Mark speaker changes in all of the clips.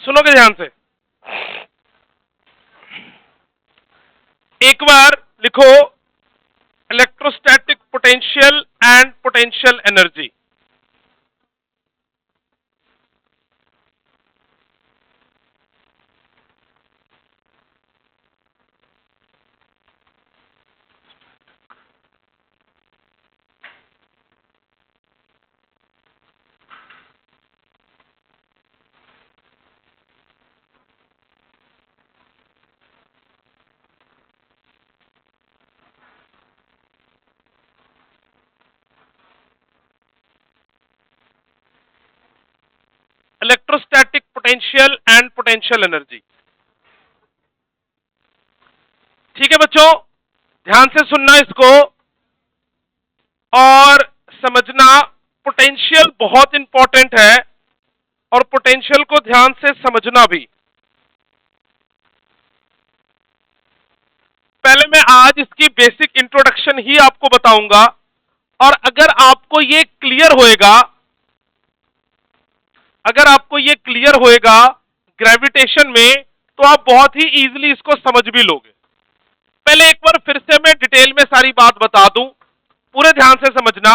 Speaker 1: सुनोगे ध्यान से। एक बार लिखो electrostatic potential and potential energy. Electrostatic potential and potential energy. ठीक है बच्चों, ध्यान से सुनना इसको और समझना। पोटेंशियल बहुत इंपॉर्टेंट है और पोटेंशियल को ध्यान से समझना भी। पहले मैं आज इसकी बेसिक इंट्रोडक्शन ही आपको बताऊंगा और अगर आपको ये क्लियर होएगा, अगर आपको ये क्लियर होएगा ग्रेविटेशन में, तो आप बहुत ही इजीली इसको समझ भी लोगे। पहले एक बार फिर से मैं डिटेल में सारी बात बता दूं, पूरे ध्यान से समझना।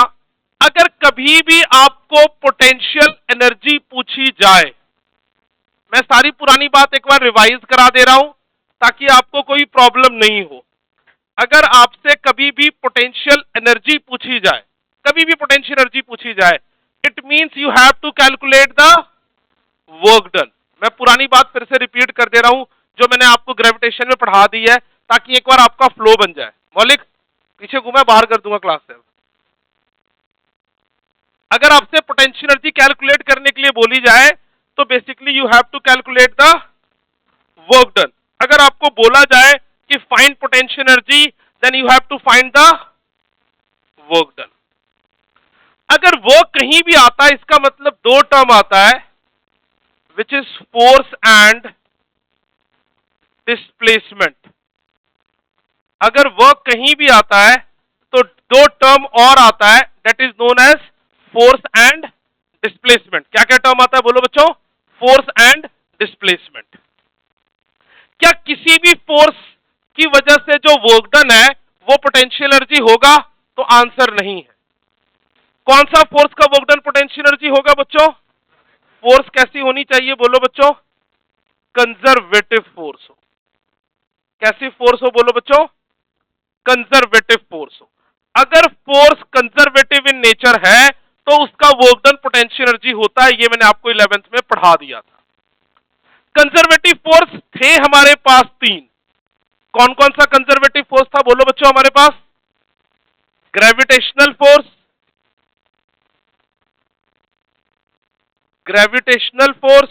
Speaker 1: अगर कभी भी आपको पोटेंशियल एनर्जी पूछी जाए, मैं सारी पुरानी बात एक बार रिवाइज करा दे रहा हूं ताकि आपको कोई प्रॉब्लम नहीं हो। अगर आपसे कभी भी पोटेंशियल एनर्जी पूछी जाए, कभी भी पोटेंशियल एनर्जी पूछी जाए, it means you have to calculate the work done. मैं पुरानी बात फिर से रिपीट कर दे रहा हूं जो मैंने आपको ग्रेविटेशन में पढ़ा दी है, ताकि एक बार आपका फ्लो बन जाए। मौलिक पीछे घूमा, बाहर कर दूंगा क्लास से। अगर आपसे पोटेंशियल एनर्जी कैलकुलेट करने के लिए बोली जाए तो basically you have to calculate the work done. अगर आपको बोला जाए कि find potential energy, then you have to find the work done. अगर वो कहीं भी आता है, इसका मतलब दो टर्म आता है, which is force and displacement. अगर वो कहीं भी आता है तो दो टर्म और आता है, that is known as force and displacement. क्या क्या टर्म आता है बोलो बच्चों? Force and displacement. क्या किसी भी फोर्स की वजह से जो वर्क डन है वो पोटेंशियल एनर्जी होगा? तो आंसर नहीं है। कौन सा फोर्स का वर्क डन पोटेंशियल एनर्जी होगा बच्चों? फोर्स कैसी होनी चाहिए बोलो बच्चों? कंजर्वेटिव फोर्स हो। कैसी फोर्स हो बोलो बच्चों? कंजर्वेटिव फोर्स हो। अगर फोर्स कंजर्वेटिव इन नेचर है तो उसका वर्क डन पोटेंशियल एनर्जी होता है। ये मैंने आपको 11th में पढ़ा दिया था। कंजर्वेटिव फोर्स थे हमारे पास तीन। कौन कौन सा कंजर्वेटिव फोर्स था बोलो बच्चों हमारे पास? Gravitational force, gravitational force,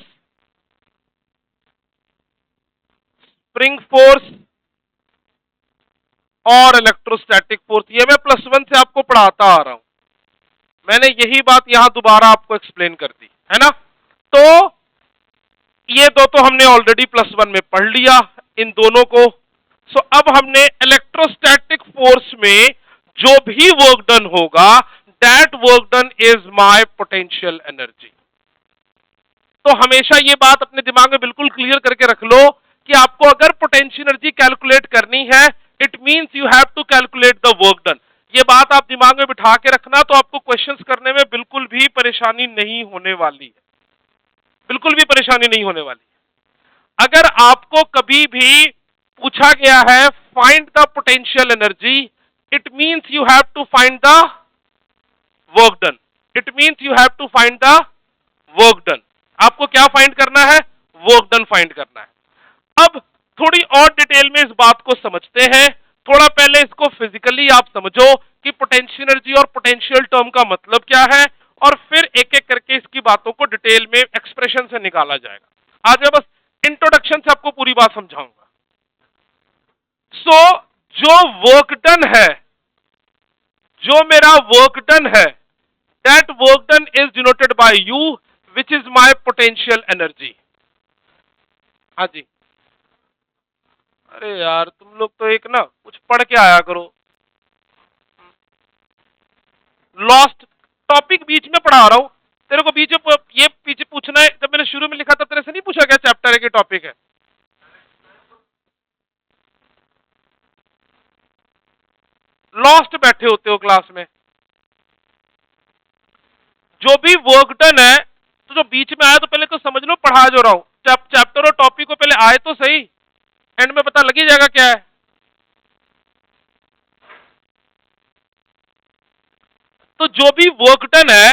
Speaker 1: spring force और इलेक्ट्रोस्टैटिक फोर्स। ये मैं +1 से आपको पढ़ाता आ रहा हूं। मैंने यही बात यहां दोबारा आपको एक्सप्लेन कर दी है ना। तो ये दो तो हमने ऑलरेडी +1 में पढ़ लिया, इन दोनों को। सो अब हमने इलेक्ट्रोस्टैटिक फोर्स में जो भी वर्क डन होगा, that work done is my potential energy. तो हमेशा ये बात अपने दिमाग में बिल्कुल क्लियर करके रख लो कि आपको अगर पोटेंशियल एनर्जी कैलकुलेट करनी है, it means you have to calculate the work done. ये बात आप दिमाग में बिठा के रखना, तो आपको क्वेश्चंस करने में बिल्कुल भी परेशानी नहीं होने वाली है। बिल्कुल भी परेशानी नहीं होने वाली। अगर आपको कभी भी पूछा गया है find the potential energy, it means you have to find the work done. It means you have to find the work done. आपको क्या फाइंड करना है? वर्क डन फाइंड करना है। अब थोड़ी और डिटेल में इस बात को समझते हैं। थोड़ा पहले इसको फिजिकली आप समझो कि पोटेंशियल एनर्जी और पोटेंशियल टर्म का मतलब क्या है, और फिर एक एक करके इसकी बातों को डिटेल में एक्सप्रेशन से निकाला जाएगा। आज मैं बस इंट्रोडक्शन से आपको पूरी बात समझाऊंगा। सो जो वर्क डन है, जो मेरा वर्क डन है, that work done is denoted by you, which is my potential energy. हाँ जी, अरे यार तुम लोग तो एक ना कुछ पढ़ के आया करो। लॉस्ट टॉपिक बीच में पढ़ा रहा हूं, तेरे को ये पीछे पूछना है, जब मैंने शुरू में लिखा था तेरे से नहीं पूछा गया चैप्टर है कि टॉपिक है? लॉस्ट बैठे होते हो क्लास में। जो भी वर्क डन है तो जो बीच में आया तो पहले तो समझ लो पढ़ा जो रहा हूं, चैप्टर और टॉपिक को पहले आए तो सही, एंड में पता लग ही जाएगा क्या है। तो जो भी वर्क डन है,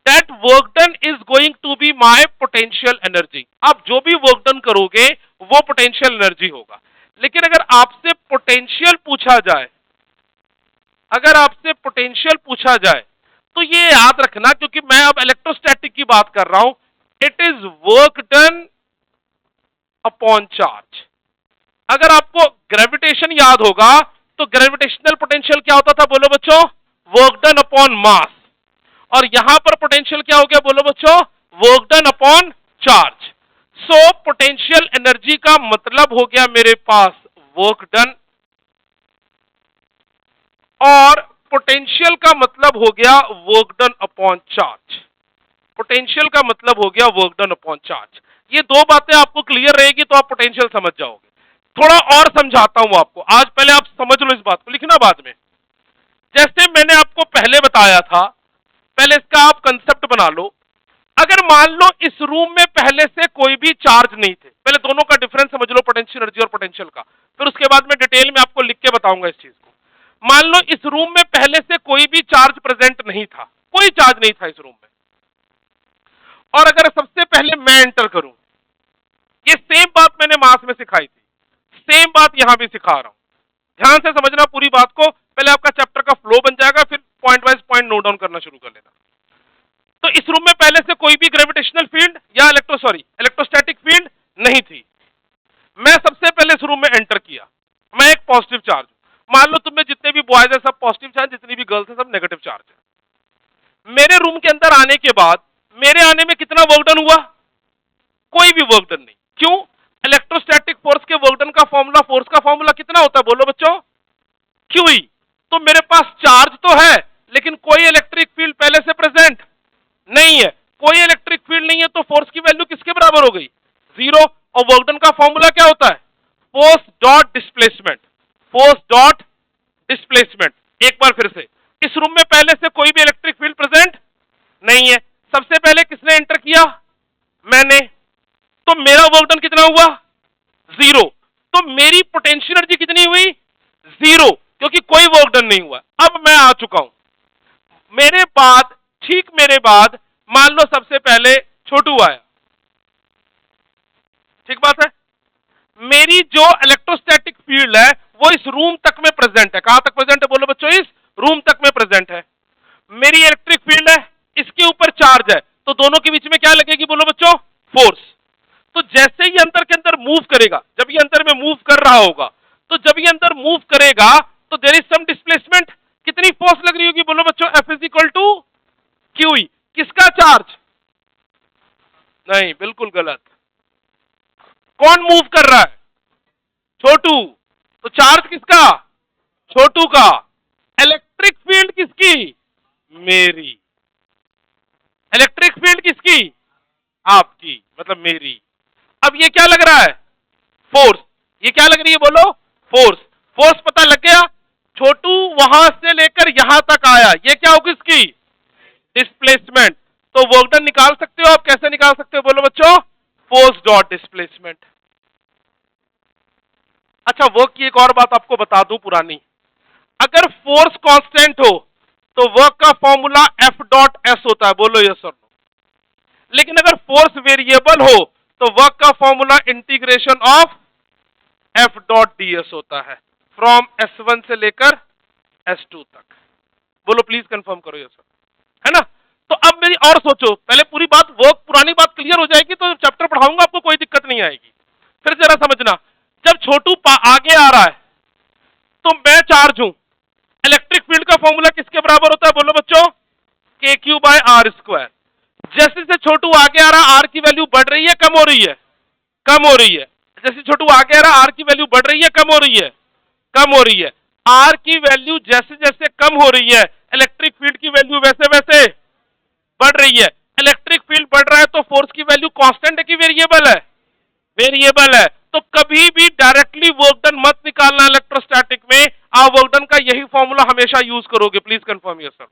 Speaker 1: that work done is going to be my potential energy. आप जो भी वर्क डन करोगे वो पोटेंशियल एनर्जी होगा। लेकिन अगर आपसे पोटेंशियल पूछा जाए, अगर आपसे पोटेंशियल पूछा जाए तो ये याद रखना, क्योंकि मैं अब इलेक्ट्रोस्टैटिक की बात कर रहा हूं, it is work done upon charge. अगर आपको ग्रेविटेशन याद होगा तो ग्रेविटेशनल पोटेंशियल क्या होता था, बोलो बच्चों? Work done upon mass. और यहां पर पोटेंशियल क्या हो गया, बोलो बच्चों? Work done upon charge. So potential energy का मतलब हो गया मेरे पास वर्क डन, और पोटेंशियल का मतलब हो गया work done upon charge. Potential का मतलब हो गया वर्क डन अपॉन चार्ज। ये दो बातें आपको क्लियर रहेगी तो आप पोटेंशियल समझ जाओगे। थोड़ा और समझाता हूं आपको, आज पहले आप समझ लो इस बात को, लिखना बाद में। जैसे मैंने आपको पहले बताया था, पहले इसका आप कंसेप्ट बना लो। अगर मान लो इस रूम में पहले से कोई भी चार्ज नहीं थे, पहले दोनों का डिफरेंस समझ लो, पोटेंशियल एनर्जी और पोटेंशियल का, फिर उसके बाद में डिटेल में आपको लिख के बताऊंगा इस चीज को। मान लो इस रूम में पहले से कोई भी चार्ज प्रेजेंट नहीं था, कोई चार्ज नहीं था इस रूम में, और अगर सबसे पहले मैं एंटर करूं, ये सेम बात मैंने मास में सिखाई थी, सेम बात यहां भी सिखा रहा हूं। ध्यान से समझना पूरी बात को, पहले आपका चैप्टर का फ्लो बन जाएगा, फिर point wise point note down करना शुरू कर लेना। तो इस रूम में पहले से कोई भी ग्रेविटेशनल फील्ड या इलेक्ट्रोस्टैटिक फील्ड नहीं थी। मैं सबसे पहले इस रूम में एंटर किया, मैं एक पॉजिटिव चार्ज हूं। मान लो तुम्हें जितने भी बॉयज है सब पॉजिटिव चार्ज, जितनी भी गर्ल्स है सब नेगेटिव चार्ज है। मेरे रूम के अंदर आने के बाद मेरे आने में कितना वर्क डन हुआ? कोई भी वर्क डन नहीं। क्यों? इलेक्ट्रोस्टैटिक फोर्स के वर्क डन का फॉर्मूला, फोर्स का फॉर्मूला कितना होता है, बोलो बच्चों? क्यू। तो मेरे पास चार्ज तो है लेकिन कोई इलेक्ट्रिक फील्ड पहले से प्रेजेंट नहीं है। कोई इलेक्ट्रिक फील्ड नहीं है तो फोर्स की वैल्यू किसके बराबर हो गई? जीरो। और वर्क डन का फॉर्मूला क्या होता है? Force dot displacement. Force dot displacement. एक बार फिर से, इस रूम में पहले से कोई भी इलेक्ट्रिक फील्ड प्रेजेंट नहीं है, सबसे पहले किसने एंटर किया? मैंने। तो मेरा वर्क डन कितना हुआ? जीरो। तो मेरी पोटेंशियल एनर्जी कितनी हुई? जीरो, क्योंकि कोई वर्क डन नहीं हुआ। अब मैं आ चुका हूं, मेरे बाद, ठीक मेरे बाद मान लो सबसे पहले छोटू आया, ठीक बात है। मेरी जो इलेक्ट्रोस्टैटिक फील्ड है वो इस रूम तक में प्रेजेंट है। कहां तक प्रेजेंट है, बोलो बच्चों? इस रूम तक में प्रेजेंट है। मेरी इलेक्ट्रिक फील्ड है, इसके ऊपर चार्ज है, तो दोनों के बीच में क्या लगेगी, बोलो बच्चों? फोर्स। तो जैसे ही अंदर के अंदर मूव करेगा, जब ये अंदर में मूव कर रहा होगा, तो जब ये अंदर मूव करेगा तो देयर इज सम डिस्प्लेसमेंट। कितनी फोर्स लग रही होगी, बोलो बच्चों? F is equal to Q E. किसका चार्ज? नहीं, बिल्कुल गलत। कौन मूव कर रहा है? छोटू। तो चार्ज किसका? छोटू का। इलेक्ट्रिक फील्ड किसकी? मेरी। इलेक्ट्रिक फील्ड किसकी? आपकी, मतलब मेरी। अब ये क्या लग रहा है? फोर्स। ये क्या लग रही है, बोलो? फोर्स। फोर्स पता लग गया। छोटू वहां से लेकर यहां तक आया, ये क्या होगी इसकी? डिस्प्लेसमेंट। तो वर्क डन निकाल सकते हो आप, कैसे निकाल सकते हो, बोलो बच्चों? Force dot displacement. अच्छा, वर्क की एक और बात आपको बता दूं पुरानी, अगर फोर्स कांस्टेंट हो तो वर्क का फॉर्मूला F डॉट S होता है, बोलो यस और नो। लेकिन अगर फोर्स वेरिएबल हो तो वर्क का formula integration of F dot ds होता है, फ्रॉम S1 से लेकर S2 तक। बोलो प्लीज कंफर्म करो यस, है ना? तो अब मेरी और सोचो, पहले पूरी बात, वर्क पुरानी बात क्लियर हो जाएगी तो चैप्टर पढ़ाऊंगा आपको कोई दिक्कत नहीं आएगी। फिर जरा समझना, जब छोटू आगे आ रहा है तो मैं चार्ज हूं, इलेक्ट्रिक फील्ड का फॉर्मूला किसके बराबर होता है, बोलो बच्चों? KQ by R square. जैसे जैसे छोटू आगे आ रहा है, R की वैल्यू बढ़ रही है, कम हो रही है? कम हो रही है। जैसे छोटू आगे आ रहा है, R की वैल्यू बढ़ रही है, कम हो रही है? कम हो रही है। R की वैल्यू जैसे जैसे कम हो रही है, इलेक्ट्रिक फील्ड की वैल्यू वैसे वैसे बढ़ रही है। इलेक्ट्रिक बढ़ रहा है तो फोर्स की वैल्यू कांस्टेंट है कि वेरिएबल है? वेरिएबल है। तो कभी भी डायरेक्टली वर्क डन मत निकालना इलेक्ट्रोस्टैटिक में, आप वर्क डन का यही फॉर्मूला हमेशा यूज करोगे। Please confirm yourself.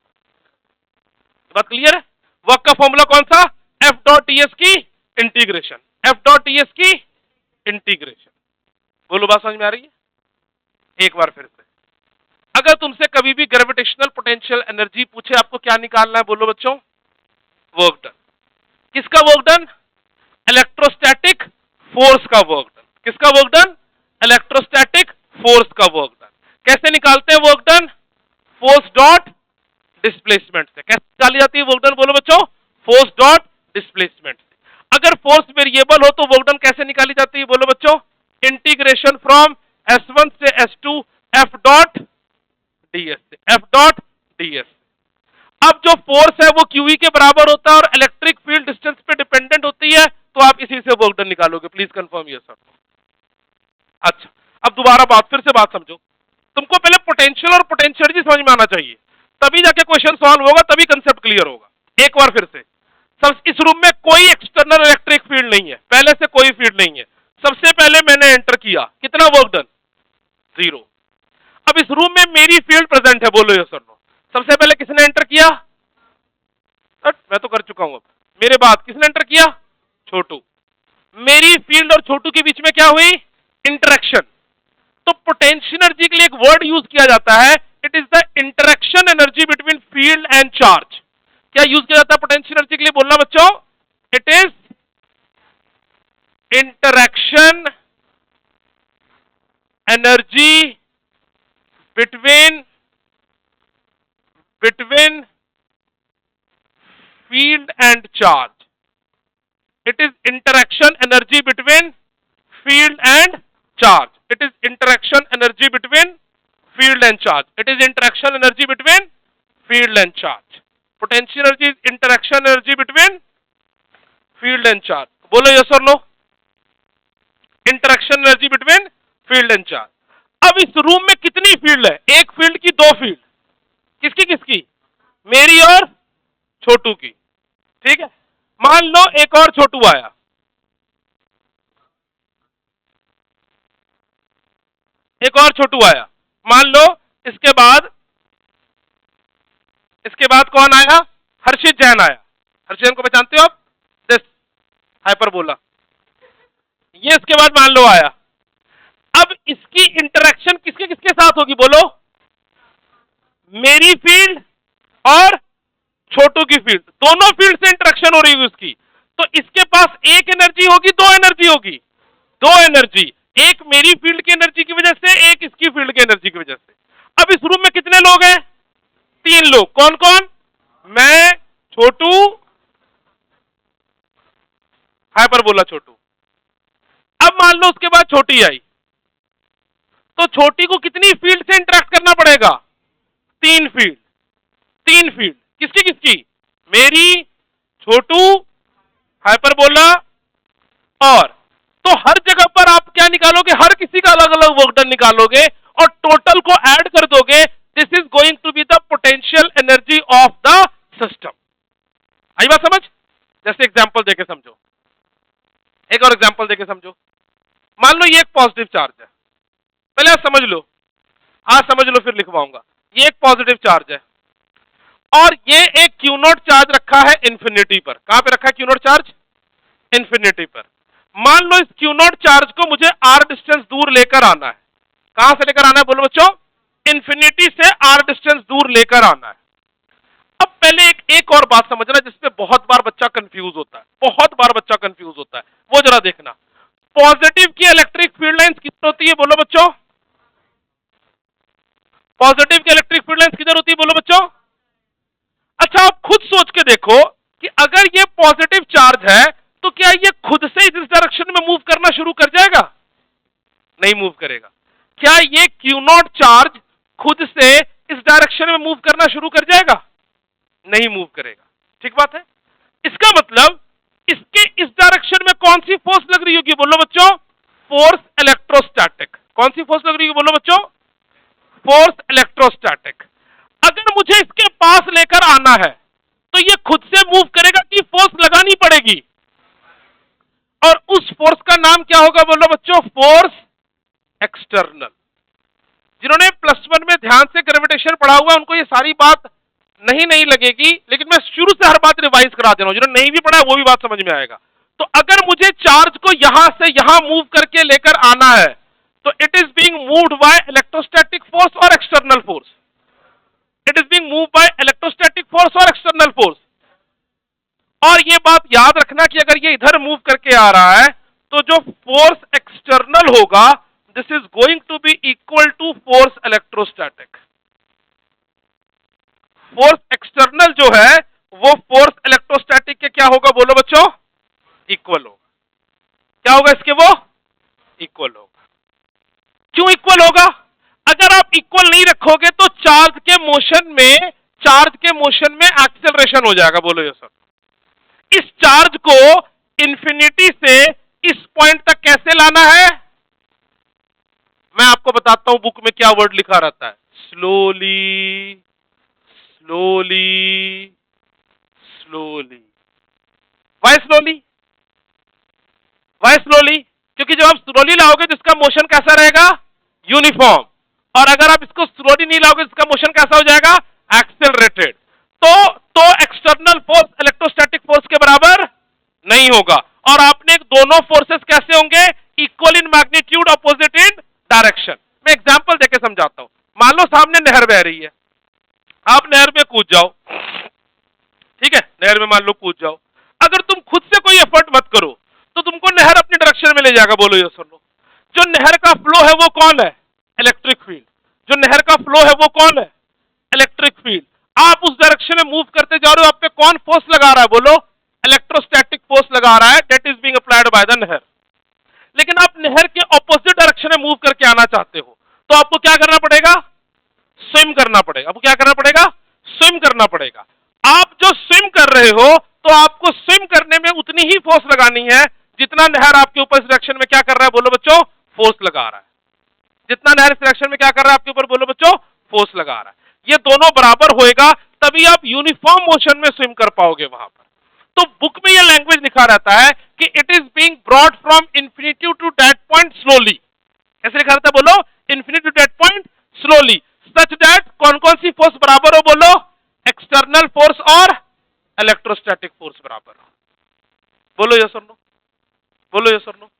Speaker 1: बात क्लियर है? वर्क का फॉर्मूला कौन सा? एफ डॉट टीएस की इंटीग्रेशन, एफ डॉट टीएस की इंटीग्रेशन। बोलो, बात समझ में आ रही है? एक बार फिर से, अगर तुमसे कभी भी ग्रेविटेशनल पोटेंशियल एनर्जी पूछे आपको क्या निकालना है, बोलो बच्चों, वर्क डन। किसका वर्क डन? इलेक्ट्रोस्टैटिक फोर्स का वर्क डन। किसका वर्क डन? इलेक्ट्रोस्टैटिक फोर्स का वर्क डन। कैसे निकालते हैं work done? Force dot displacement से। कैसे निकाली जाती है वर्क डन, बोलो बच्चों? फोर्स डॉट डिस्प्लेसमेंट से। अगर फोर्स वेरिएबल हो तो वर्क डन कैसे निकाली जाती है, बोलो बच्चों? इंटीग्रेशन फ्रॉम S1 से S2 F डॉट ds से, F डॉट ds। अब जो फोर्स है वो QE के बराबर होता है और इलेक्ट्रिक फील्ड डिस्टेंस पे डिपेंडेंट होती है, तो आप इसी से वर्क डन निकालोगे। Please confirm yourself. अच्छा, अब दोबारा फिर से बात समझो। तुमको पहले पोटेंशियल और पोटेंशियल एनर्जी समझ में आना चाहिए, तभी जाके क्वेश्चन सॉल्व होगा, तभी कंसेप्ट क्लियर होगा। एक बार फिर से, सब इस रूम में कोई एक्सटर्नल इलेक्ट्रिक फील्ड नहीं है, पहले से कोई फील्ड नहीं है। सबसे पहले मैंने एंटर किया, कितना वर्क डन? 0। अब इस रूम में मेरी फील्ड प्रेजेंट है, बोलो यस और नो। सबसे पहले किसने एंटर किया? मैं तो कर चुका हूं। अब मेरे बाद किसने एंटर किया? छोटू। मेरी फील्ड और छोटू के बीच में क्या हुई? इंटरेक्शन। तो पोटेंशियल एनर्जी के लिए एक वर्ड यूज किया जाता है, it is the interaction energy between field and charge. क्या यूज किया जाता है पोटेंशियल एनर्जी के लिए, बोलना बच्चों? It is interaction energy between field and charge. It is interaction energy between field and charge. It is interaction energy between field and charge. It is interaction energy between field and charge. Potential energy is interaction energy between field and charge. बोलो yes or no? Interaction energy between field and charge. अब इस room में कितनी field है? एक field की दो field. किसकी किसकी? मेरी और छोटू की। ठीक है, मान लो एक और छोटू आया, एक और छोटू आया, मान लो इसके बाद कौन आया? हर्षित जैन आया। हर्षित जैन को पहचानते हो आप? दिस हाइपरबोला, ये इसके बाद मान लो आया। अब इसकी इंटरेक्शन किसके किसके साथ होगी, बोलो? मेरी फील्ड और छोटू की फील्ड, दोनों फील्ड से इंटरेक्शन हो रही है उसकी। तो इसके पास एक एनर्जी होगी, दो एनर्जी होगी? दो एनर्जी, एक मेरी फील्ड की एनर्जी की वजह से, एक इसकी फील्ड की एनर्जी की वजह से। अब इस रूम में कितने लोग हैं? 3 लोग। कौन कौन? मैं, छोटू, हाइपरबोला छोटू। अब मान लो उसके बाद छोटी आई, तो छोटी को कितनी फील्ड से इंटरेक्ट करना पड़ेगा? 3 फील्ड। 3 फील्ड किसकी किसकी? मेरी, छोटू, हाइपरबोला और। तो हर जगह पर आप क्या निकालोगे? हर किसी का अलग अलग वर्क डन निकालोगे और टोटल को ऐड कर दोगे। This is going to be the potential energy of the system. आई बात समझ? जैसे एग्जांपल देके समझो, एक और एग्जांपल देके समझो। मान लो ये एक पॉजिटिव चार्ज है, पहले आप समझ लो, आज समझ लो फिर लिखवाऊंगा। ये एक पॉजिटिव चार्ज है और ये एक क्यू नॉट चार्ज रखा है इंफिनिटी पर। कहां पे रखा है क्यू नॉट चार्ज? इंफिनिटी पर। मान लो इस क्यू नॉट चार्ज को मुझे आर डिस्टेंस दूर लेकर आना है। कहां से लेकर आना है, बोलो बच्चों? इंफिनिटी से आर डिस्टेंस दूर लेकर आना है। अब पहले एक और बात समझना जिसपे बहुत बार बच्चा कंफ्यूज होता है, बहुत बार बच्चा कंफ्यूज होता है, वो जरा देखना। पॉजिटिव की इलेक्ट्रिक फील्ड लाइंस किधर होती है, बोलो बच्चों? पॉजिटिव की इलेक्ट्रिक फील्ड लाइंस किधर होती है, बोलो बच्चों? अच्छा, आप खुद सोच के देखो कि अगर ये पॉजिटिव चार्ज है तो क्या ये खुद से इस डायरेक्शन में मूव करना शुरू कर जाएगा? नहीं मूव करेगा। क्या ये क्यू नॉट चार्ज खुद से इस डायरेक्शन में मूव करना शुरू कर जाएगा? नहीं मूव करेगा। ठीक बात है? इसका मतलब इसके इस डायरेक्शन में कौन सी फोर्स लग रही होगी, बोलो बच्चों? Force electrostatic. कौन सी फोर्स लग रही होगी, बोलो बच्चों? Force electrostatic. अगर मुझे इसके पास लेकर आना है तो ये खुद से मूव करेगा कि फोर्स लगानी पड़ेगी, और उस फोर्स का नाम क्या होगा बोलो बच्चों? Force external. जिन्होंने +1 में ध्यान से ग्रेविटेशन पढ़ा हुआ उनको ये सारी बात नहीं लगेगी, लेकिन मैं शुरू से हर बात रिवाइज करा दे रहा हूं। जिन्होंने नहीं भी पढ़ा वो भी बात समझ में आएगा। तो अगर मुझे चार्ज को यहां से यहां मूव करके लेकर आना है तो it is being moved by electrostatic force और external force. It is being moved by electrostatic force और एक्सटर्नल फोर्स। और ये बात याद रखना कि अगर ये इधर मूव करके आ रहा है तो जो फोर्स एक्सटर्नल होगा this is going to be equal to force electrostatic. Force external जो है वो फोर्स इलेक्ट्रोस्टैटिक के क्या होगा बोलो बच्चों? इक्वल होगा। क्या होगा इसके? वो इक्वल होगा। क्यों इक्वल होगा? अगर आप इक्वल नहीं रखोगे तो चार्ज के मोशन में एक्सेलरेशन हो जाएगा। बोलो ये सर, इस चार्ज को इंफिनिटी से इस पॉइंट तक कैसे लाना है? मैं आपको बताता हूं बुक में क्या वर्ड लिखा रहता है। Slowly slowly slowly. Why slowly? Why slowly? क्योंकि जब आप स्लोली लाओगे तो इसका मोशन कैसा रहेगा? यूनिफॉर्म। और अगर आप इसको स्लोली नहीं लाओगे इसका मोशन कैसा हो जाएगा? एक्सेलरेटेड। तो एक्सटर्नल फोर्स इलेक्ट्रोस्टैटिक फोर्स के बराबर नहीं होगा। और आपने दोनों फोर्सेस कैसे होंगे? Equal in magnitude, opposite in direction. मैं एग्जांपल देके समझाता हूं। मान लो सामने नहर बह रही है, आप नहर में कूद जाओ, ठीक है, नहर में मान लो कूद जाओ। अगर तुम खुद से कोई एफर्ट मत करो तो तुमको नहर अपनी डायरेक्शन में ले जाएगा। बोलो ये सुन लो। जो नहर का फ्लो है वो कौन है? Electric field. जो नहर का फ्लो है वो कौन है? Electric field. आप उस डायरेक्शन में मूव करते जा रहे हो, आप पे कौन फोर्स लगा रहा है? बोलो इलेक्ट्रोस्टैटिक फोर्स लगा रहा है, that is being applied by the नहर। लेकिन आप नहर के ऑपोजिट डायरेक्शन में मूव करके आना चाहते हो तो आपको क्या करना पड़ेगा? स्विम करना पड़ेगा। आपको क्या करना पड़ेगा? स्विम करना पड़ेगा। आप जो स्विम कर रहे हो तो आपको स्विम करने में उतनी ही फोर्स लगानी है जितना नहर आपके ऊपर इस डायरेक्शन में क्या कर रहा है? बोलो बच्चों, फोर्स लगा रहा है। जितना नहर इस डायरेक्शन में क्या कर रहा है आपके ऊपर? बोलो बच्चों, फोर्स लगा रहा है। ये दोनों बराबर होएगा तभी आप यूनिफॉर्म मोशन में स्विम कर पाओगे वहां पर। तो बुक में यह लैंग्वेज लिखा रहता है कि it is being brought from infinity to that point slowly. कैसे लिखा रहता है? बोलो infinity to that point slowly, such that कौन कौन सी फोर्स बराबर हो? बोलो एक्सटर्नल फोर्स और इलेक्ट्रोस्टैटिक फोर्स बराबर हो। बोलो यस और नो। बोलो यस और नो।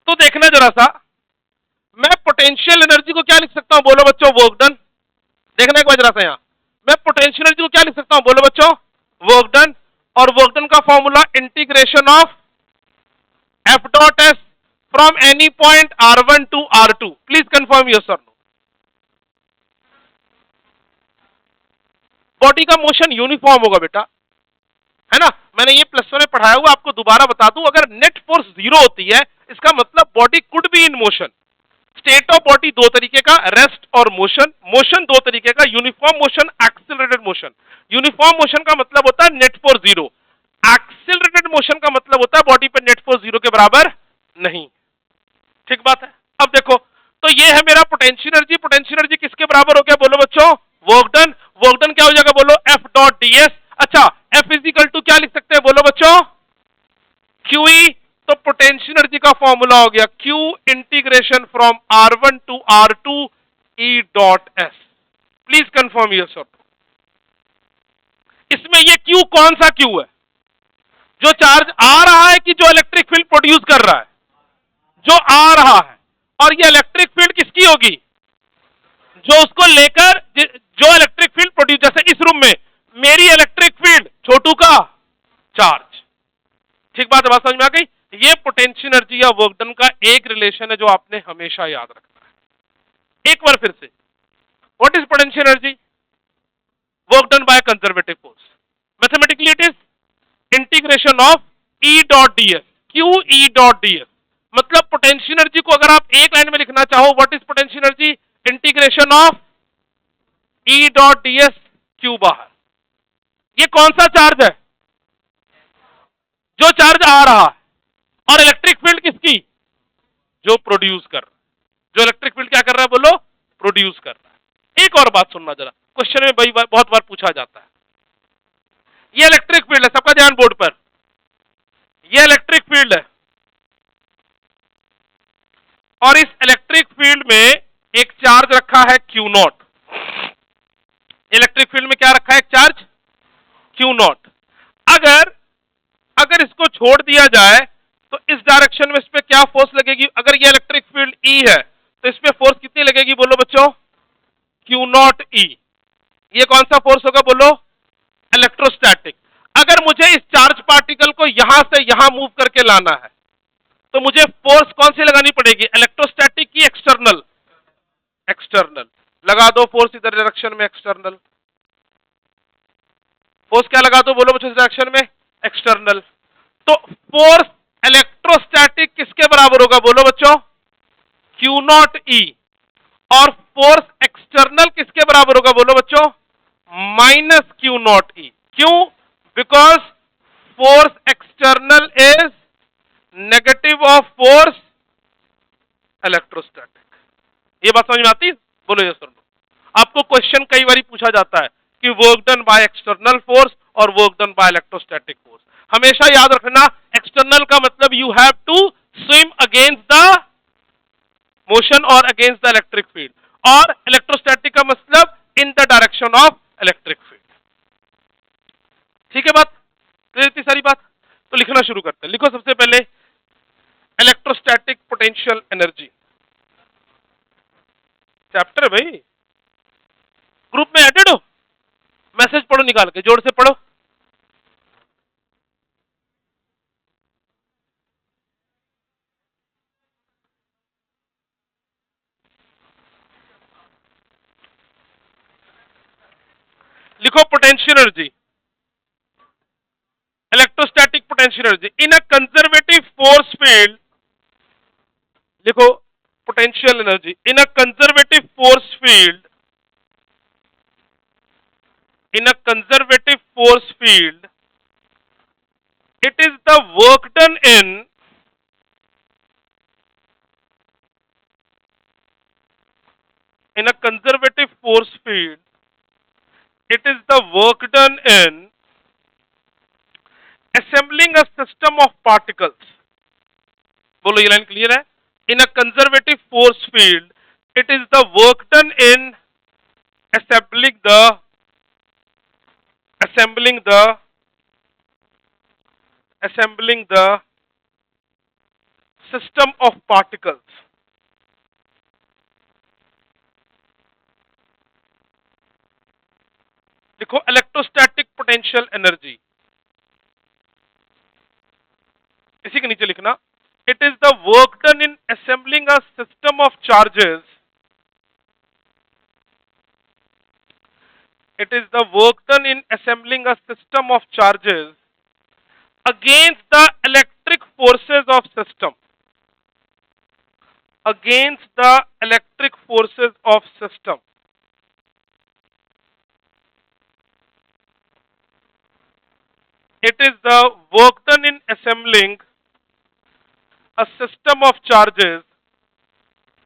Speaker 1: तो देखना जरा सा, मैं पोटेंशियल एनर्जी को क्या लिख सकता हूं? बोलो बच्चों, वर्क डन। देखना एक बार जरा सा यहां, मैं पोटेंशियल एनर्जी को क्या लिख सकता हूं? बोलो बच्चों, वर्क डन। और वर्क डन का formula integration of F dot S from any point r1 to r2। Please confirm yes और नो। बॉडी का मोशन यूनिफॉर्म होगा बेटा, है ना। मैंने ये +1 में पढ़ाया हुआ, आपको दोबारा बता दूं। अगर नेट फोर्स 0 होती है इसका मतलब body could be in motion. State of body दो तरीके का, रेस्ट और मोशन। मोशन दो तरीके का, uniform motion, accelerated motion. Uniform motion का मतलब होता है नेट फोर्स 0, एक्सिलरेटेड मोशन का मतलब होता है बॉडी पे नेट फोर्स 0 के बराबर नहीं। ठीक बात है। अब देखो, तो ये है मेरा पोटेंशियल एनर्जी। पोटेंशियल एनर्जी किसके बराबर हो गया? बोलो बच्चों, वर्क डन। वर्क डन क्या हो जाएगा? बोलो एफ डॉट डी एस। अच्छा, एफ इज इक्वल टू क्या लिख सकते हैं? बोलो बच्चों, क्यूई। तो पोटेंशियल एनर्जी का फॉर्मूला हो गया Q integration from r1 to r2 E dot S. Please confirm yes और नो। इसमें ये क्यू कौन सा क्यू है? जो चार्ज आ रहा है कि जो इलेक्ट्रिक फील्ड प्रोड्यूस कर रहा है? जो आ रहा है। और ये इलेक्ट्रिक फील्ड किसकी होगी? जो उसको लेकर जो इलेक्ट्रिक फील्ड प्रोड्यूस, जैसे इस रूम में मेरी इलेक्ट्रिक फील्ड, छोटू का चार्ज। ठीक बात है, बात समझ में आ गई। ये पोटेंशियल एनर्जी या वर्क डन का एक रिलेशन है जो आपने हमेशा याद रखना है। एक बार फिर से, what is potential energy? Work done by conservative force. Mathematically it is integration of E dot D S, Q E dot D S. मतलब पोटेंशियल एनर्जी को अगर आप एक लाइन में लिखना चाहो, what is potential energy? Integration of E dot D S, Q बाहर। ये कौन सा चार्ज है? जो चार्ज आ रहा है। और इलेक्ट्रिक फील्ड किसकी? जो प्रोड्यूस कर रहा है। जो इलेक्ट्रिक फील्ड क्या कर रहा है? बोलो, प्रोड्यूस कर रहा है। एक और बात सुनना जरा, क्वेश्चन में बहुत बार पूछा जाता है। ये इलेक्ट्रिक फील्ड है, सबका ध्यान बोर्ड पर, ये इलेक्ट्रिक फील्ड है और इस इलेक्ट्रिक फील्ड में एक चार्ज रखा है Q नॉट। इलेक्ट्रिक फील्ड में क्या रखा है? एक चार्ज Q नॉट। अगर इसको छोड़ दिया जाए तो इस डायरेक्शन में इस पे क्या फोर्स लगेगी? अगर ये इलेक्ट्रिक फील्ड E है तो इस पे फोर्स कितनी लगेगी? बोलो बच्चों, Q नॉट E। ये कौन सा फोर्स होगा? बोलो, इलेक्ट्रोस्टैटिक। अगर मुझे इस चार्ज पार्टिकल को यहां से यहां मूव करके लाना है तो मुझे फोर्स कौन सी लगानी पड़ेगी? इलेक्ट्रोस्टैटिक की एक्सटर्नल? एक्सटर्नल। लगा दो फोर्स इधर डायरेक्शन में, एक्सटर्नल। फोर्स क्या लगा दो? बोलो बच्चों, इस डायरेक्शन में एक्सटर्नल। तो फोर्स इलेक्ट्रोस्टैटिक किसके बराबर होगा? बोलो बच्चों, Q नॉट E। और फोर्स एक्सटर्नल किसके बराबर होगा? बोलो बच्चों, माइनस Q नॉट E। क्यों? Because force external is negative of force electrostatic. ये बात समझ में आती है? बोलो यस सर नो। आपको क्वेश्चन कई बार पूछा जाता है कि work done by external force और work done by electrostatic force. हमेशा याद रखना, एक्सटर्नल का मतलब you have to swim against the motion और अगेंस्ट द इलेक्ट्रिक फील्ड, और इलेक्ट्रोस्टैटिक का मतलब in the direction of electric field. ठीक है बात? क्लियर इतनी सारी बात? तो लिखना शुरू करते हैं। लिखो सबसे पहले इलेक्ट्रोस्टैटिक पोटेंशियल एनर्जी। चैप्टर है भाई, ग्रुप में एडेड हो? मैसेज पढ़ो निकाल के, जोर से पढ़ो। लिखो potential energy, electrostatic potential energy in a conservative force field. लिखो potential energy in a conservative force field, in a conservative force field, it is the work done in a conservative force field, it is the work done in assembling a system of particles. बोलो ये line clear है? In a conservative force field, it is the work done in assembling the system of particles. देखो electrostatic potential energy, इसी के नीचे लिखना, it is the work done in assembling a system of charges, it is the work done in assembling a system of charges against the electric forces of system, against the electric forces of system. It is the work done in assembling a system of charges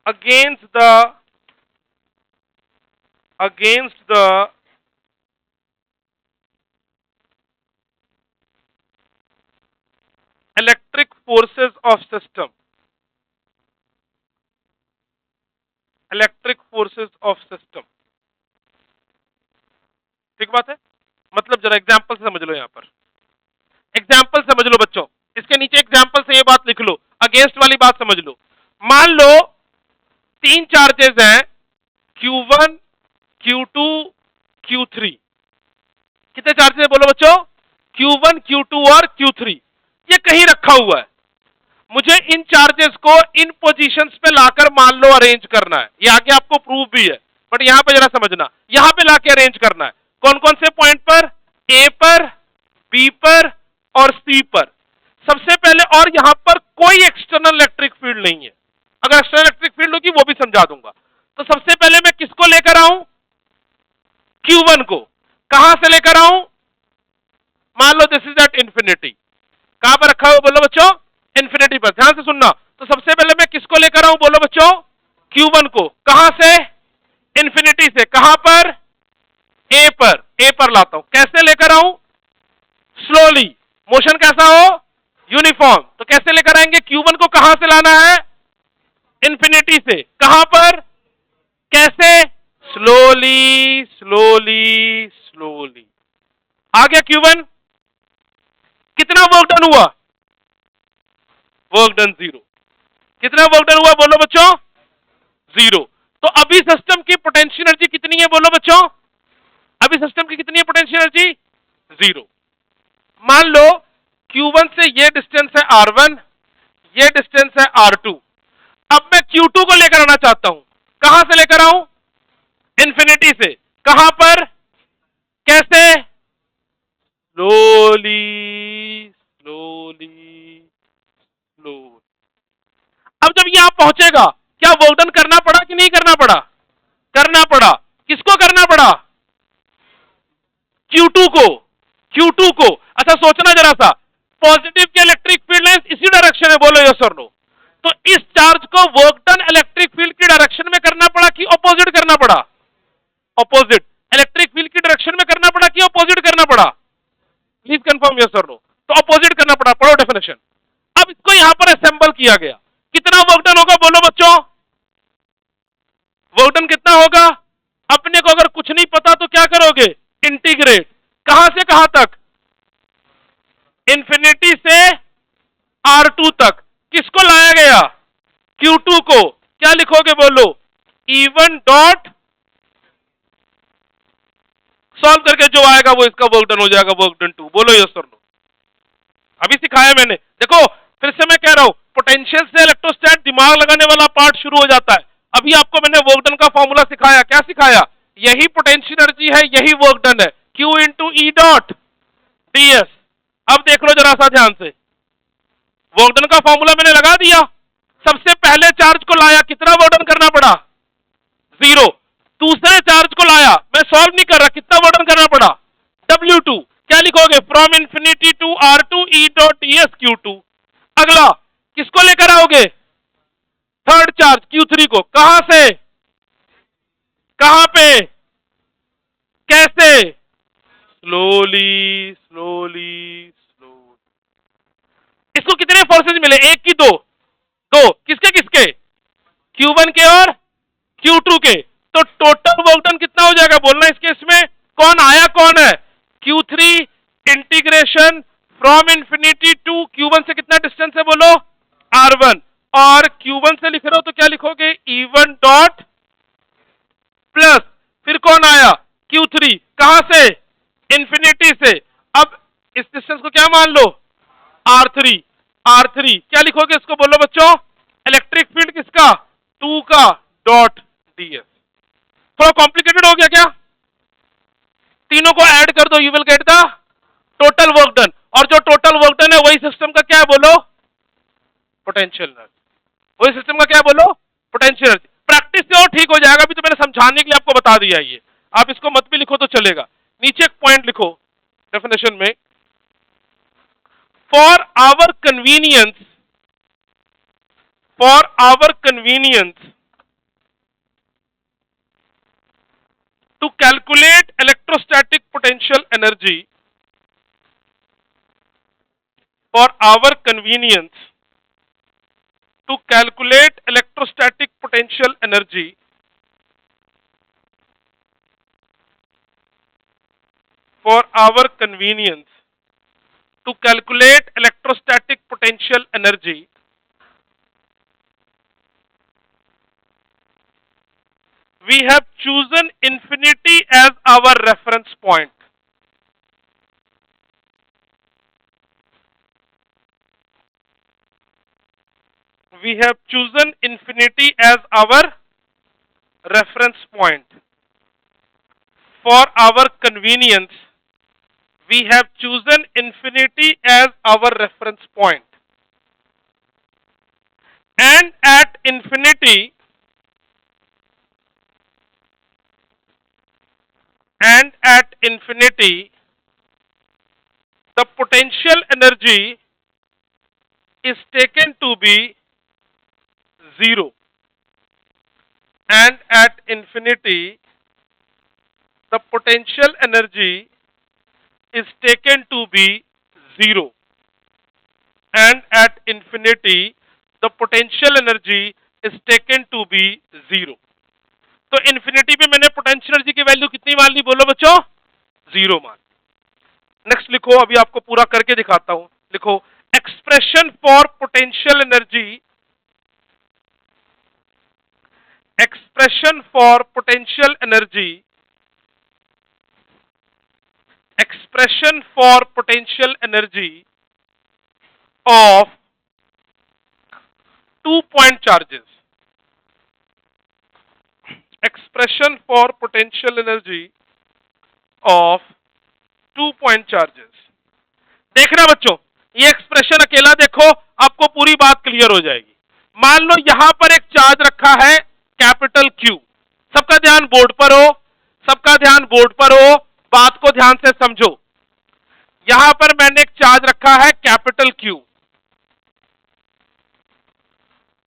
Speaker 1: against the electric forces of system, electric forces of system। ठीक बात है? मतलब जरा example से समझ लो, यहां पर example समझ लो बच्चों, इसके नीचे एग्जांपल से ये बात लिख लो, अगेंस्ट वाली बात समझ लो। मान लो तीन चार्जेस हैं Q1, Q2, Q3। कितने चार्जेस है बोलो बच्चों? Q1, Q2 और Q3। ये कहीं रखा हुआ है, मुझे इन चार्जेस को इन पोजीशंस पे लाकर मान लो अरेंज करना है। ये आगे आपको प्रूफ भी है, बट यहां पे जरा समझना, यहां पे लाके अरेंज करना है। कौन कौन से पॉइंट पर? ए पर, बी पर और सी पर सबसे पहले। और यहां पर कोई एक्सटर्नल इलेक्ट्रिक फील्ड नहीं है। अगर एक्सटर्नल इलेक्ट्रिक फील्ड होगी वो भी समझा दूंगा। तो सबसे पहले मैं किसको लेकर आऊं? Q1 को। कहां से लेकर आऊं? मान लो दिस इज एट इंफिनिटी। कहां पर रखा हुआ बोलो बच्चों? इंफिनिटी पर। ध्यान से सुनना, तो सबसे पहले मैं किसको लेकर आऊं बोलो बच्चों? Q1 को। कहां से? इंफिनिटी से। कहां पर? ए पर लाता हूं। कैसे लेकर आऊं? स्लोली, मोशन कैसा हो? यूनिफॉर्म। तो कैसे लेकर आएंगे? Q1 को कहां से लाना है? इंफिनिटी से। कहां पर? कैसे? Slowly slowly slowly. आ गया Q1। कितना वर्क डन हुआ? Work done 0। कितना वर्क डन हुआ बोलो बच्चों? 0। तो अभी सिस्टम की पोटेंशियल एनर्जी कितनी है बोलो बच्चों? अभी सिस्टम की कितनी है पोटेंशियल एनर्जी? 0। मान लो Q1 से ये डिस्टेंस है R1, ये डिस्टेंस है R2। अब मैं Q2 को लेकर आना चाहता हूं। कहां से लेकर आऊं? इंफिनिटी से। कहां पर? कैसे? Slowly slowly slowly. अब जब यहां पहुंचेगा, क्या वर्क डन करना पड़ा कि नहीं करना पड़ा? करना पड़ा। किसको करना पड़ा? Q2 को। Q2 को। अच्छा सोचना जरा सा, पॉजिटिव के इलेक्ट्रिक फील्ड लाइंस इसी डायरेक्शन है, बोलो यस और नो। तो इस चार्ज को वर्क डन इलेक्ट्रिक फील्ड की डायरेक्शन में करना पड़ा कि ऑपोजिट करना पड़ा? ऑपोजिट। इलेक्ट्रिक फील्ड की डायरेक्शन में करना पड़ा कि ऑपोजिट करना पड़ा? प्लीज कंफर्म यस और नो। तो ऑपोजिट करना पड़ा। पढ़ो डेफिनेशन। अब इसको यहां पर असेंबल किया गया। कितना वर्क डन होगा बोलो बच्चों? वर्क डन कितना होगा? अपने को अगर कुछ नहीं पता तो क्या करोगे? इंटीग्रेट। कहां से कहां तक? इंफिनिटी से R2 तक। किसको लाया गया? Q2 को। क्या लिखोगे बोलो? E1 डॉट, सॉल्व करके जो आएगा वो इसका वर्क डन हो जाएगा, वर्क डन 2। बोलो यस और नो। अभी सिखाया मैंने। देखो फिर से मैं कह रहा हूं, पोटेंशियल से इलेक्ट्रोस्टैट दिमाग लगाने वाला पार्ट शुरू हो जाता है। अभी आपको मैंने वर्क डन का फॉर्मूला सिखाया। क्या सिखाया? यही पोटेंशियल एनर्जी है, यही वर्क डन है। Q into E dot ds। अब देख लो जरा सा ध्यान से, वर्क डन का फॉर्मूला मैंने लगा दिया। सबसे पहले चार्ज को लाया, कितना वर्क डन करना पड़ा? 0। दूसरे चार्ज को लाया, मैं सॉल्व नहीं कर रहा, कितना वर्क डन करना पड़ा? W2। क्या लिखोगे? From infinity to R2 E dot ds Q2। अगला किसको लेकर आओगे? थर्ड चार्ज Q3 को। कहां से? कहां पे? कैसे? Slowly slowly slowly. इसको कितने फोर्सेज मिले? एक की दो? दो। किसके किसके? Q1 के और Q2 के। तो टोटल वर्क डन कितना हो जाएगा बोलना इस केस में? कौन आया कौन है? Q3 integration from infinity to Q1 से कितना डिस्टेंस है बोलो? R1। और Q1 से लिख रहे हो तो क्या लिखोगे? E1 डॉट प्लस, फिर कौन आया? Q3। कहां से? इंफिनिटी से। अब इस डिस्टेंस को क्या मान लो? R3। R3 क्या लिखोगे इसको बोलो बच्चों? इलेक्ट्रिक फील्ड किसका? 2 का डॉट ds। थोड़ा कॉम्प्लिकेटेड हो गया क्या? तीनों को ऐड कर दो, you will get the total work done. और जो टोटल वर्क डन है वही सिस्टम का क्या है बोलो? Potential energy. वही सिस्टम का क्या है बोलो? Potential energy. प्रैक्टिस से और ठीक हो जाएगा। अभी तो मैंने समझाने के लिए आपको बता दिया। ये आप इसको मत भी लिखो तो चलेगा। नीचे एक पॉइंट लिखो डेफिनेशन में, for our convenience, for our convenience to calculate electrostatic potential energy, for our convenience to calculate electrostatic potential energy, for our convenience to calculate electrostatic potential energy, we have chosen infinity as our reference point. We have chosen infinity as our reference point. For our convenience, we have chosen infinity as our reference point. And at infinity, the potential energy is taken to be 0. And at infinity, the potential energy is taken to be 0 and at infinity the potential energy is taken to be 0। तो infinity पे मैंने potential energy की value कितनी मान ली बोलो बच्चों? 0 मान। Next लिखो, अभी आपको पूरा करके दिखाता हूं। लिखो expression for potential energy, expression for potential energy, expression for potential energy of 2 point charges, expression for potential energy of 2 point charges। देखना बच्चों, ये एक्सप्रेशन अकेला देखो, आपको पूरी बात क्लियर हो जाएगी। मान लो यहां पर एक चार्ज रखा है कैपिटल Q, सबका ध्यान बोर्ड पर हो, सबका ध्यान बोर्ड पर हो, बात को ध्यान से समझो। यहां पर मैंने एक चार्ज रखा है कैपिटल Q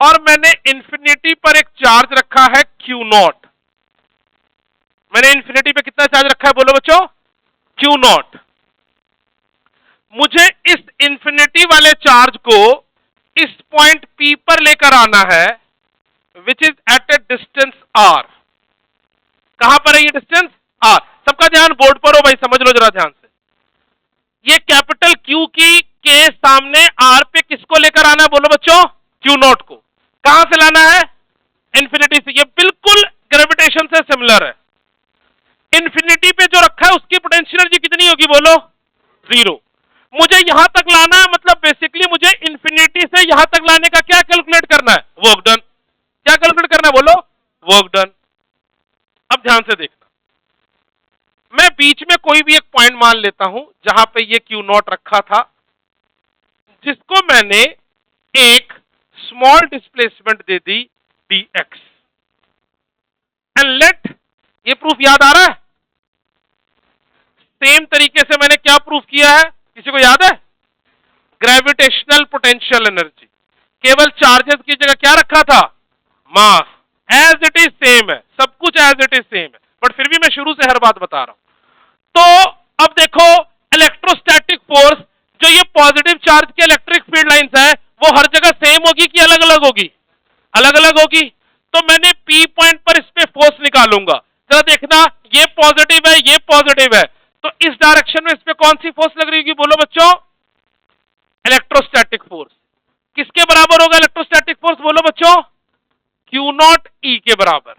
Speaker 1: और मैंने इंफिनिटी पर एक चार्ज रखा है Q0। मैंने इंफिनिटी पे कितना चार्ज रखा है बोलो बच्चों? Q0। मुझे इस इंफिनिटी वाले चार्ज को इस पॉइंट P पर लेकर आना है, which is at a distance R। कहां पर है ये डिस्टेंस? R। सबका ध्यान बोर्ड पर हो भाई, समझ लो जरा ध्यान से। ये कैपिटल Q की के सामने R पे किसको लेकर आना है बोलो बच्चों? Q0 को। कहां से लाना है? इंफिनिटी से। ये बिल्कुल ग्रेविटेशन से सिमिलर है। इंफिनिटी पे जो रखा है उसकी पोटेंशियल एनर्जी कितनी होगी बोलो? 0। मुझे यहां तक लाना है, मतलब बेसिकली मुझे इंफिनिटी से यहां तक लाने का क्या कैलकुलेट करना है? Work done. क्या कैलकुलेट करना है बोलो? Work done. अब ध्यान से देखना, मैं बीच में कोई भी एक पॉइंट मान लेता हूं जहां पे ये Q0 रखा था, जिसको मैंने एक small displacement they the dx and let. ये प्रूफ याद आ रहा है? सेम तरीके से मैंने क्या प्रूफ किया है, किसी को याद है? Gravitational potential energy. केवल चार्जेस की जगह क्या रखा था? मास। एज इट इज सेम है, सब कुछ एज इट इज सेम है, बट फिर भी मैं शुरू से हर बात बता रहा हूं। तो अब देखो, इलेक्ट्रोस्टैटिक फोर्स, जो ये पॉजिटिव चार्ज की इलेक्ट्रिक फील्ड लाइंस है, वो हर जगह सेम होगी कि अलग अलग होगी? अलग अलग होगी। तो मैंने P पॉइंट पर इस पे फोर्स निकालूंगा। जरा देखना, ये पॉजिटिव है, ये पॉजिटिव है, तो इस डायरेक्शन में इस पे कौन सी फोर्स लग रही होगी बोलो बच्चों? Electrostatic force. किसके बराबर होगा इलेक्ट्रोस्टैटिक फोर्स बोलो बच्चों? Q0 E के बराबर।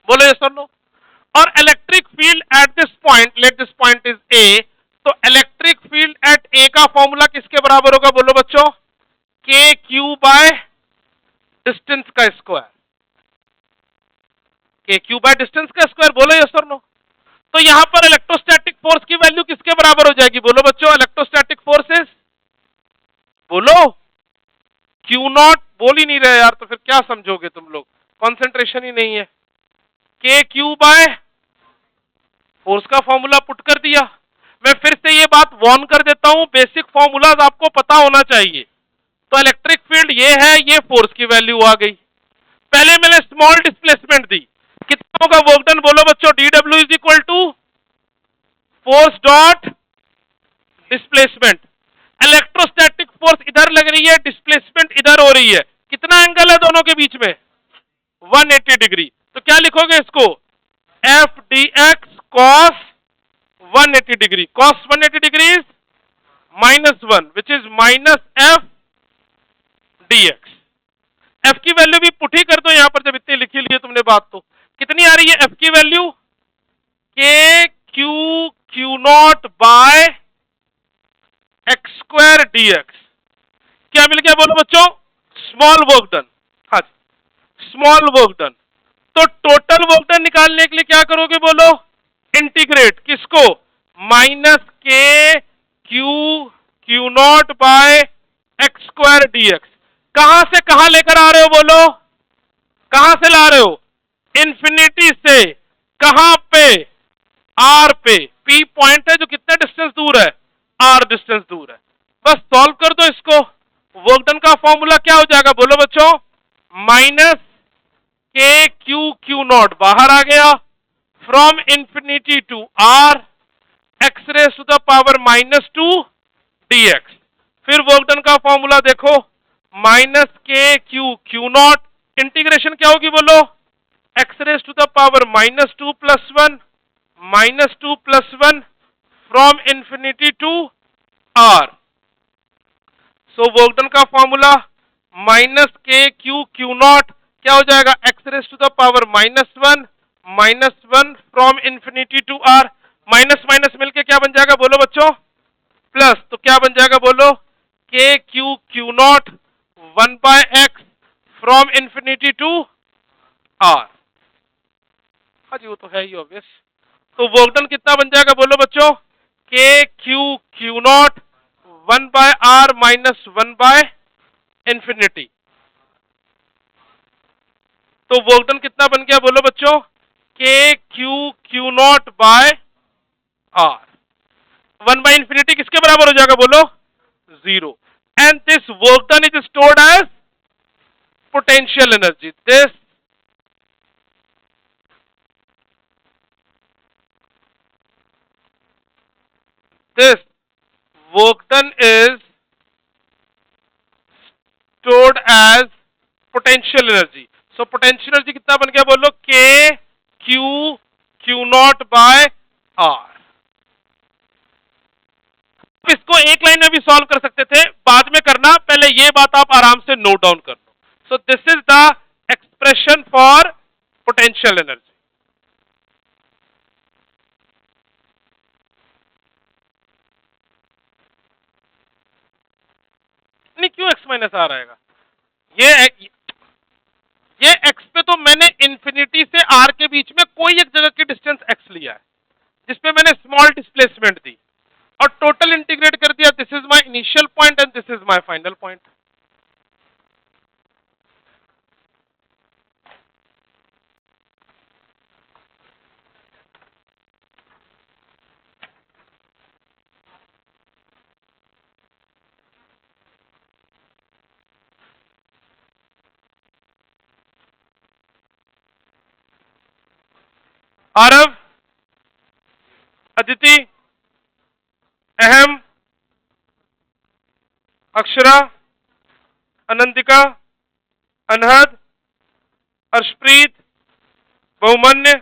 Speaker 1: बोलो ये सुन लो। और electric field at this point, let this point is A, तो इलेक्ट्रिक फील्ड एट A का फॉर्मूला किसके बराबर होगा बोलो बच्चों? KQ बाय डिस्टेंस का स्क्वायर। KQ बाय डिस्टेंस का स्क्वायर। बोलो यस और नो। तो यहां पर इलेक्ट्रोस्टैटिक फोर्स की वैल्यू किसके बराबर हो जाएगी बोलो बच्चों? इलेक्ट्रोस्टैटिक फोर्सेस बोलो। Q0 बोल ही नहीं रहे यार, तो फिर क्या समझोगे तुम लोग? कंसंट्रेशन ही नहीं है। KQ बाय फोर्स का फॉर्मूला पुट कर दिया। मैं फिर से ये बात वार्न कर देता हूं, बेसिक फॉर्मूलाज आपको पता होना चाहिए। तो इलेक्ट्रिक फील्ड ये है, ये फोर्स की वैल्यू आ गई। पहले मैंने स्मॉल डिस्प्लेसमेंट दी, कितना होगा वर्क डन बोलो बच्चों? DW is equal to force dot displacement. Electrostatic force इधर लग रही है, डिस्प्लेसमेंट इधर हो रही है। कितना एंगल है दोनों के बीच में? 180 डिग्री। तो क्या लिखोगे इसको? F dx cos 180 degree. cos 180 degree is -1, which is -F dx। F की वैल्यू भी पुट ही कर दो यहां पर, जब इतनी लिखी ली है तुमने बात। तो कितनी आ रही है F की value? KQ Q0 by x square dx। क्या मिल गया बोलो बच्चों? Small work done. हाँ जी, स्मॉल वर्क डन। तो टोटल वर्क डन निकालने के लिए क्या करोगे बोलो? इंटीग्रेट किसको? -KQ Q0 by x square dx। कहां से कहां लेकर आ रहे हो बोलो? कहां से ला रहे हो? इंफिनिटी से। कहां पे? R पे। P पॉइंट है जो कितने डिस्टेंस दूर है? R डिस्टेंस दूर है। बस सॉल्व कर दो इसको। वर्क डन का फॉर्मूला क्या हो जाएगा बोलो बच्चों? -KQ Q0 बाहर आ गया, from infinity to R x raise to the power -2 dx। फिर वर्क डन का फॉर्मूला देखो, minus K Q Q naught integration क्या होगी बोलो, x raise to the power -2 + 1 -2 + 1 from infinity to R. So work done का formula minus K Q Q naught क्या हो जाएगा, x raise to the power -1 from infinity to R. Minus minus मिलके क्या बन जाएगा बोलो बच्चों, प्लस। तो क्या बन जाएगा बोलो, K Q Q naught 1/x from infinity to R. हाँ जी वो तो है ही ऑब्वियस। तो वर्क डन कितना बन जाएगा बोलो बच्चों, K Q Q not 1/r - 1/इंफिनिटी। तो वर्क डन कितना बन गया बोलो बच्चों, K Q Q naught by R. 1/इंफिनिटी किसके बराबर हो जाएगा बोलो, 0। And this work done is stored as potential energy. This work done is stored as potential energy. So potential energy कितना बन गया बोलो, K Q Q naught by R। इसको एक लाइन में भी सॉल्व कर सकते थे, बाद में करना, पहले ये बात आप आराम से नोट डाउन कर लो। So this is the expression for potential energy. नहीं क्यों x माइनस आर आएगा, ये x पे तो मैंने इंफिनिटी से r के बीच में कोई एक जगह की डिस्टेंस x लिया है, जिसपे मैंने स्मॉल डिस्प्लेसमेंट दी और टोटल इंटीग्रेट कर दिया। This is my initial point and this is my final point. Aarav, Aditi, अहम, अक्षरा, अनंतिका, अनहद, अर्शप्रीत, बहुमन्य,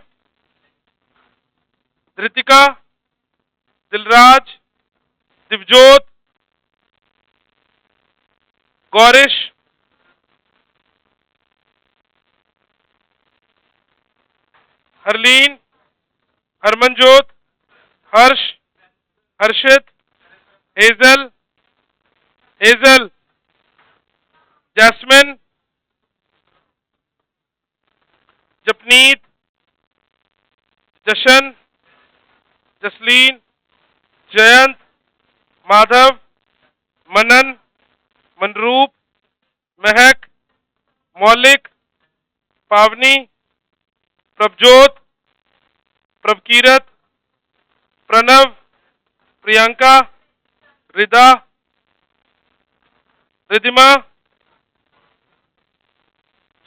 Speaker 1: धृतिका, दिलराज, दिवजोत, गौरिश, हरलीन, हरमनजोत, हर्ष, हर्षित, हेजल, हेजल, जैस्मिन, जपनीत, जशन, जसलीन, जयंत, माधव, मनन, मनरूप, महक, मौलिक, पावनी, प्रभजोत, प्रभकीरत, प्रणव, प्रियंका, रिदा, रिदिमा,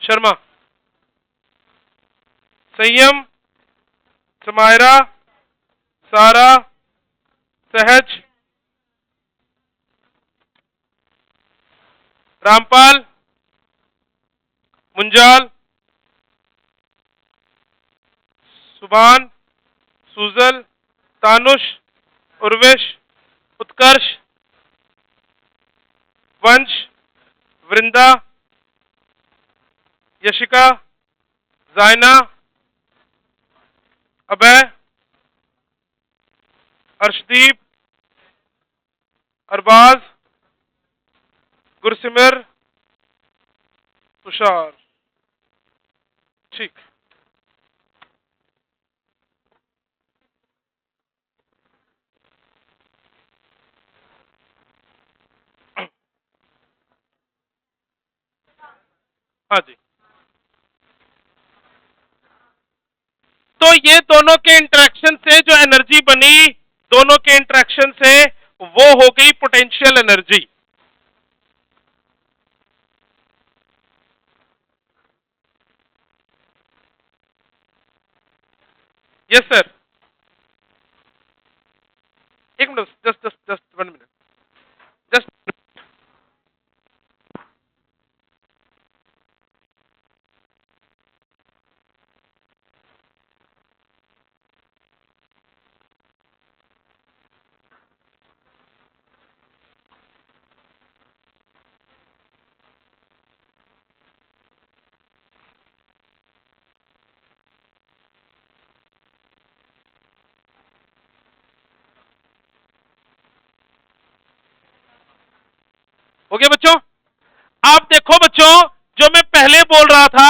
Speaker 1: शर्मा, संयम, समायरा, सारा, सहज, रामपाल, मुंजाल, सुभान, सुजल, तानुष, उर्वेश, उत्कर्ष, वंश, वृंदा, यशिका, जायना, अभय, अर्शदीप, अरबाज, गुरसिमर, तुषार। ठीक, हाँ जी। तो ये दोनों के इंटरेक्शन से जो एनर्जी बनी, दोनों के इंटरेक्शन से वो हो गई पोटेंशियल एनर्जी। यस सर, एक minute, just just just 1 minute, just हो गया बच्चों। आप देखो बच्चों, जो मैं पहले बोल रहा था,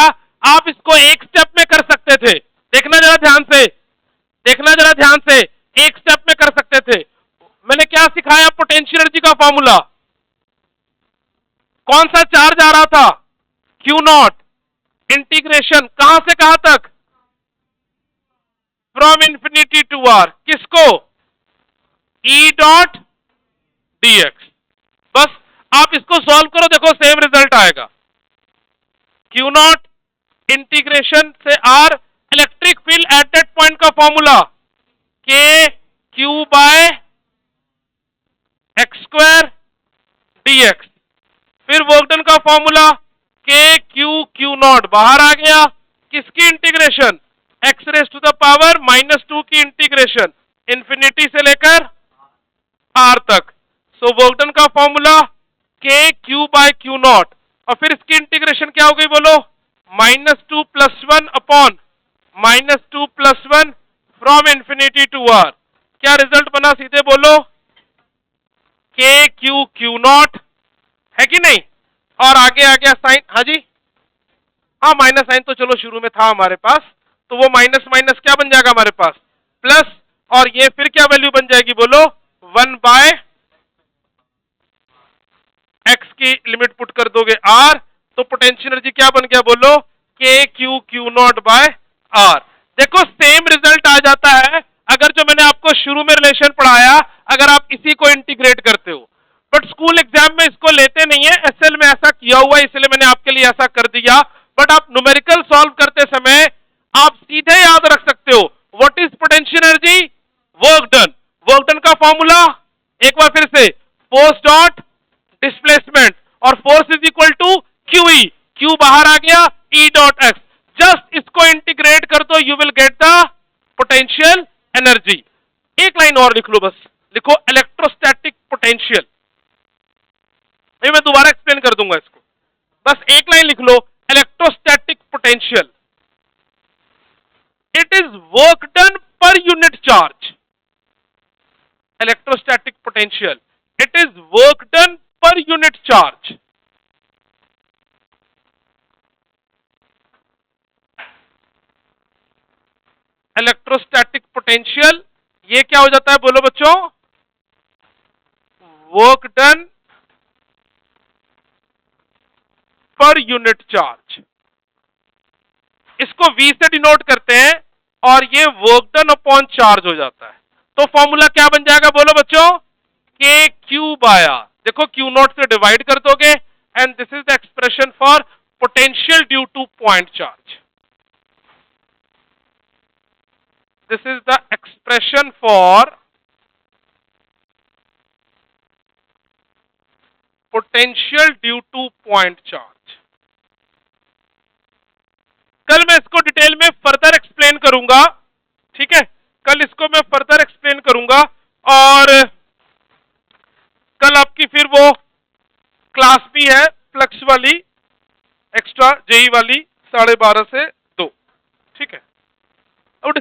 Speaker 1: आप इसको एक स्टेप में कर सकते थे। देखना जरा ध्यान से, देखना जरा ध्यान से, एक स्टेप में कर सकते थे। मैंने क्या सिखाया? पोटेंशियल एनर्जी का फॉर्मूला। कौन सा चार्ज आ रहा था? क्यू नॉट, इंटीग्रेशन कहां से कहां तक? फ्रॉम इंफिनिटी टू आर, किसको? E dot dx. बस आप इसको सॉल्व करो, देखो सेम रिजल्ट आएगा। क्यू नॉट इंटीग्रेशन से R, electric field at that point का formula K Q by x square dx. फिर वर्कडन का formula K Q Q naught बाहर आ गया। किसकी integration? X raise to the power -2 की इंटीग्रेशन, इंफिनिटी से लेकर आर तक। सो वर्कडन का formula K Q by Q naught, और फिर इसकी इंटीग्रेशन क्या हो गई बोलो? -2 + 1 upon -2 + 1 from infinity to R. क्या रिजल्ट बना? सीधे बोलो, के क्यू क्यू नॉट, है कि नहीं? और आगे आ गया साइन। हाँ जी, हाँ माइनस साइन तो चलो शुरू में था हमारे पास, तो वो माइनस माइनस क्या बन जाएगा हमारे पास? प्लस, और ये फिर क्या वैल्यू बन जाएगी बोलो? 1/x की लिमिट पुट कर दोगे r, तो पोटेंशियल एनर्जी क्या बन गया बोलो? K Q Q naught by R. देखो सेम रिजल्ट आ जाता है अगर जो मैंने आपको शुरू में रिलेशन पढ़ाया, अगर आप इसी को इंटीग्रेट करते हो। बट स्कूल एग्जाम में इसको लेते नहीं है, एसएल में ऐसा किया हुआ है, इसलिए मैंने आपके लिए ऐसा कर दिया। बट आप न्यूमेरिकल सॉल्व करते समय आप सीधे याद रख सकते हो, what is potential energy? Work done. Work done का फॉर्मूला एक बार फिर से, फोर्स डॉट डिस्प्लेसमेंट, और force is equal to Q E, Q बाहर आ गया, ई डॉट एक्स। जस्ट इसको इंटीग्रेट कर दो, you will get the potential energy. एक लाइन और लिख लो, बस लिखो इलेक्ट्रोस्टैटिक पोटेंशियल। ये मैं दोबारा एक्सप्लेन कर दूंगा इसको, बस एक लाइन लिख लो, electrostatic potential. It is work done per unit charge. Electrostatic potential, it is work done per unit charge. Electrostatic potential, ये क्या हो जाता है बोलो बच्चों? Work done per unit charge. इसको V से डिनोट करते हैं, और ये वर्क डन अपॉन चार्ज हो जाता है। तो फॉर्मूला क्या बन जाएगा बोलो बच्चों? K Q bye R. देखो क्यू नॉट से डिवाइड कर दोगे, and this is the expression for potential due two point charge. This is the expression for potential due two point charge. कल मैं इसको डिटेल में फर्दर एक्सप्लेन करूंगा, ठीक है? कल इसको मैं फर्दर एक्सप्लेन करूंगा, और कल आपकी फिर वो क्लास भी है फ्लक्स वाली, एक्स्ट्रा जेई वाली, 12:30 से 2, ठीक है? अब